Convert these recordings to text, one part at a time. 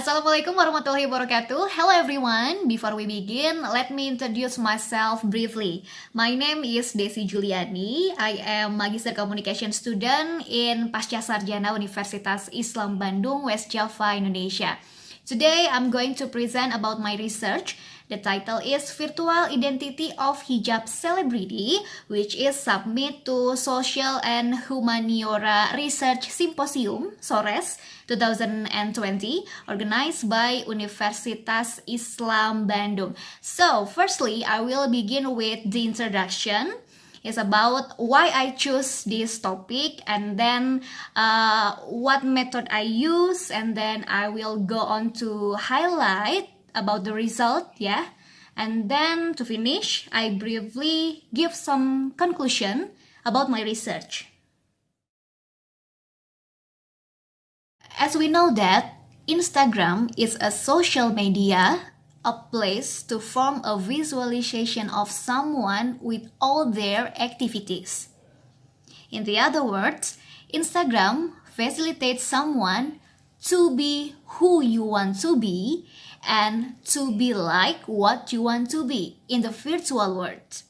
Assalamualaikum warahmatullahi wabarakatuh. Hello everyone. Before we begin, let me introduce myself briefly. My name is Deasy Juliani. I am Magister Communication student in Pasca Sarjana Universitas Islam Bandung, West Java, Indonesia. Today, I'm going to present about my research. The title is Virtual Identity of Hijab Celebrity, which is submit to Social and Humaniora Research Symposium, SoRes, 2020, organized by Universitas Islam Bandung. So, firstly, I will begin with the introduction. It's about why I choose this topic, and then what method I use, and then I will go on to highlight about the result, yeah. And then to finish, I briefly give some conclusion about my research. As we know that Instagram is a social media, a place to form a visualization of someone with all their activities. In the other words, Instagram facilitates someone to be who you want to be and to be like what you want to be in the virtual world.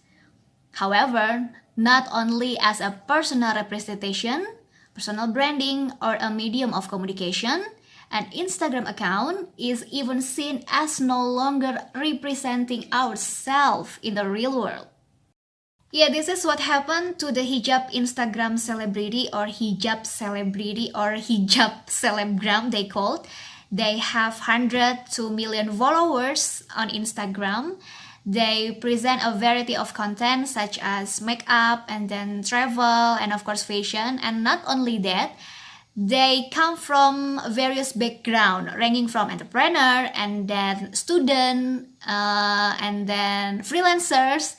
However, not only as a personal representation, personal branding, or a medium of communication, an Instagram account is even seen as no longer representing ourselves in the real world. Yeah, this is what happened to the hijab Instagram celebrity or hijab celebrity or hijab celebgram they called. They have 100 to million followers on Instagram. They present a variety of content such as makeup and then travel and of course fashion. And not only that, they come from various background, ranging from entrepreneur and then student and then freelancers,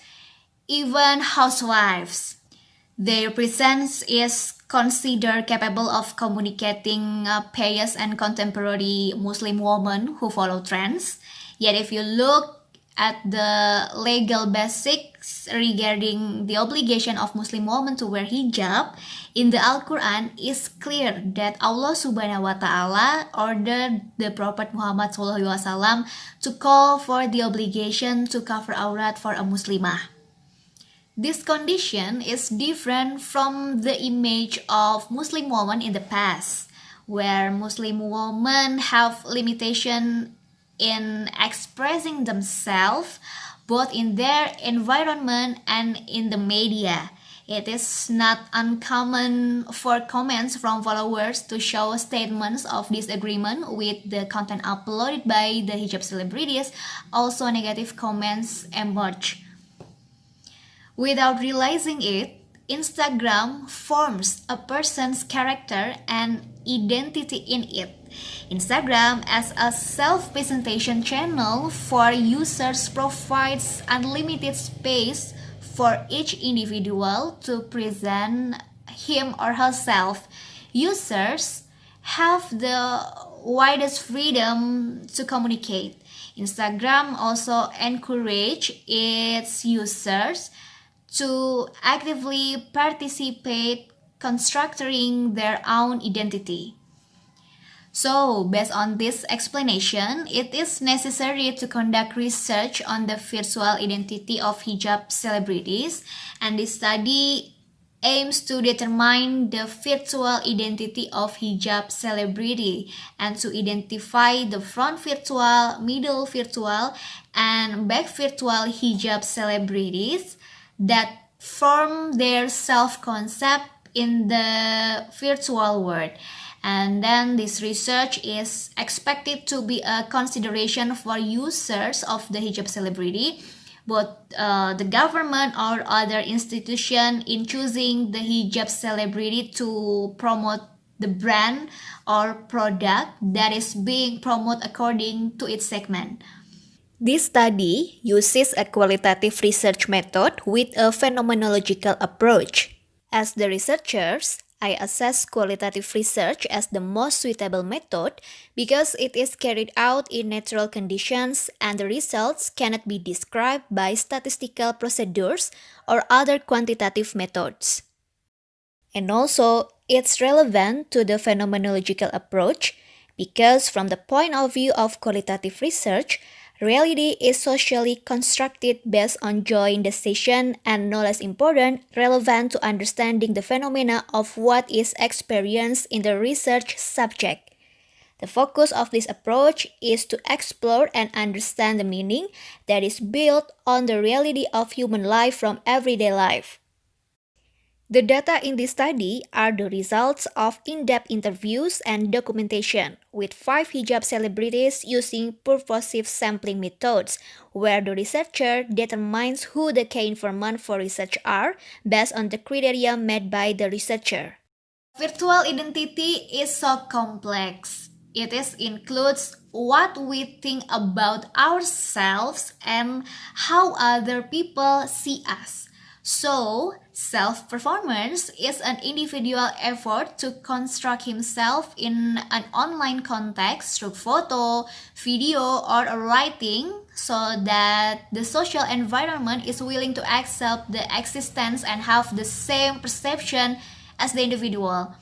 even housewives. Their presence is considered capable of communicating pious and contemporary Muslim women who follow trends. Yet if you look at the legal basics regarding the obligation of Muslim women to wear hijab, in the Al-Quran is clear that Allah Subhanahu wa Ta'ala ordered the Prophet Muhammad SAW to call for the obligation to cover aurat for a Muslimah. This condition is different from the image of Muslim women in the past, where Muslim women have limitation in expressing themselves both in their environment and in the media. It is not uncommon for comments from followers to show statements of disagreement with the content uploaded by the hijab celebrities. Also, negative comments emerge. Without realizing it, Instagram forms a person's character and identity in it. Instagram, as a self-presentation channel for users, provides unlimited space for each individual to present him or herself. Users have the widest freedom to communicate. Instagram also encourages its users to actively participate constructing their own identity. So, based on this explanation, it is necessary to conduct research on the virtual identity of hijab celebrities, and this study aims to determine the virtual identity of hijab celebrity and to identify the front virtual, middle virtual, and back virtual hijab celebrities that form their self-concept in the virtual world. And then this research is expected to be a consideration for users of the hijab celebrity, both the government or other institution in choosing the hijab celebrity to promote the brand or product that is being promoted according to its segment. This study uses a qualitative research method with a phenomenological approach. As the researchers, I assess qualitative research as the most suitable method because it is carried out in natural conditions and the results cannot be described by statistical procedures or other quantitative methods. And also, it's relevant to the phenomenological approach Because from the point of view of qualitative research, reality is socially constructed based on joint decision and, no less important, relevant to understanding the phenomena of what is experienced in the research subject. The focus of this approach is to explore and understand the meaning that is built on the reality of human life from everyday life. The data in this study are the results of in-depth interviews and documentation with 5 hijab celebrities using purposive sampling methods, where the researcher determines who the key informant for research are based on the criteria made by the researcher. Virtual identity is so complex. It includes what we think about ourselves and how other people see us. So, self-performance is an individual effort to construct himself in an online context through photo, video, or writing so that the social environment is willing to accept the existence and have the same perception as the individual.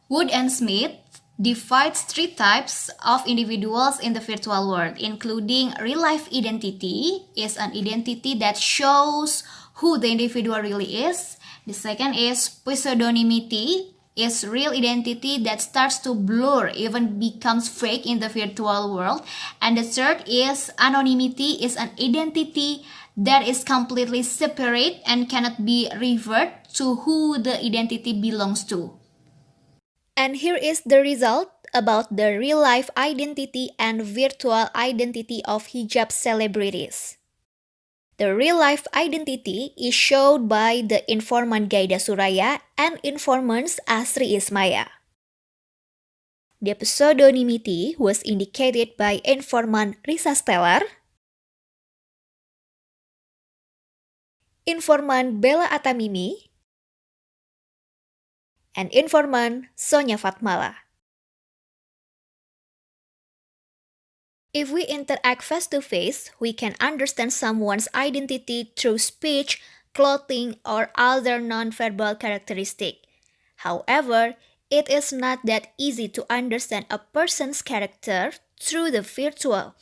Wood and Smith divides 3 types of individuals in the virtual world, including real-life identity is an identity that shows who the individual really is. The second is pseudonymity, is real identity that starts to blur, even becomes fake in the virtual world. And the third is anonymity, is an identity that is completely separate and cannot be reverted to who the identity belongs to. And here is the result about the real-life identity and virtual identity of hijab celebrities. The real-life identity is shown by the informant Gaida Suraya and informants Asri Ismaya. The pseudonymity was indicated by informant Risa Stellar, informant Bella Atamimi, and informant Sonia Fatmala. If we interact face-to-face, we can understand someone's identity through speech, clothing, or other non-verbal characteristics. However, it is not that easy to understand a person's character through the virtual.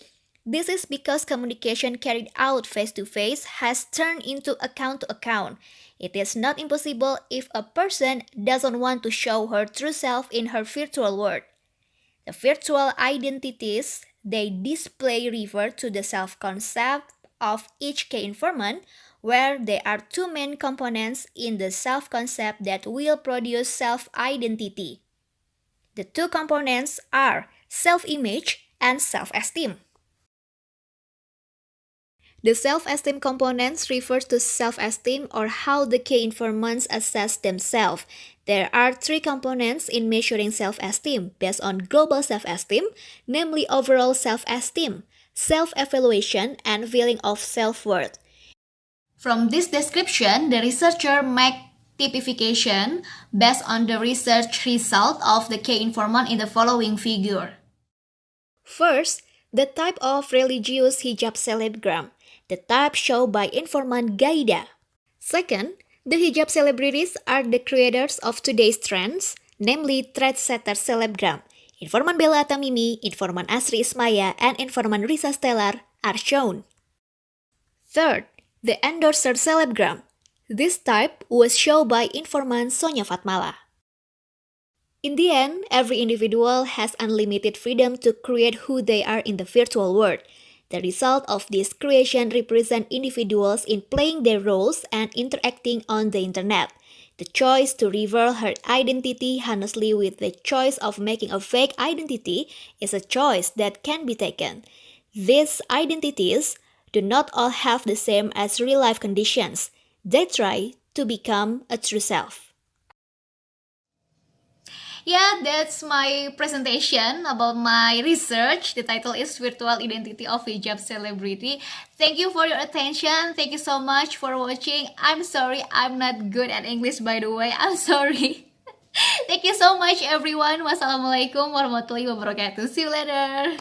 This is because communication carried out face-to-face has turned into account-to-account. It is not impossible if a person doesn't want to show her true self in her virtual world. The virtual identities they display refer to the self-concept of each key informant, where there are 2 main components in the self-concept that will produce self-identity. The 2 components are self-image and self-esteem. The self-esteem components refers to self-esteem or how the key informants assess themselves. There are 3 components in measuring self-esteem based on global self-esteem, namely overall self-esteem, self-evaluation, and feeling of self-worth. From this description, the researcher makes typification based on the research result of the key informant in the following figure. First, the type of religious hijab celebgram, the type shown by informant Gaida. Second, the hijab celebrities are the creators of today's trends, namely trendsetter celebgram. Informant Bella Tamimi, informant Asri Ismaya, and informant Risa Stellar are shown. Third, the endorser celebgram. This type was shown by informant Sonia Fatmala. In the end, every individual has unlimited freedom to create who they are in the virtual world. The result of this creation represents individuals in playing their roles and interacting on the internet. The choice to reveal her identity honestly with the choice of making a fake identity is a choice that can be taken. These identities do not all have the same as real-life conditions. They try to become a true self. Yeah, that's my presentation about my research. The title is Virtual Identity of Hijab Celebrity. Thank you for your attention. Thank you so much for watching. I'm sorry I'm not good at English, by the way. I'm sorry. Thank you so much everyone. Wassalamualaikum warahmatullahi wabarakatuh. See you later.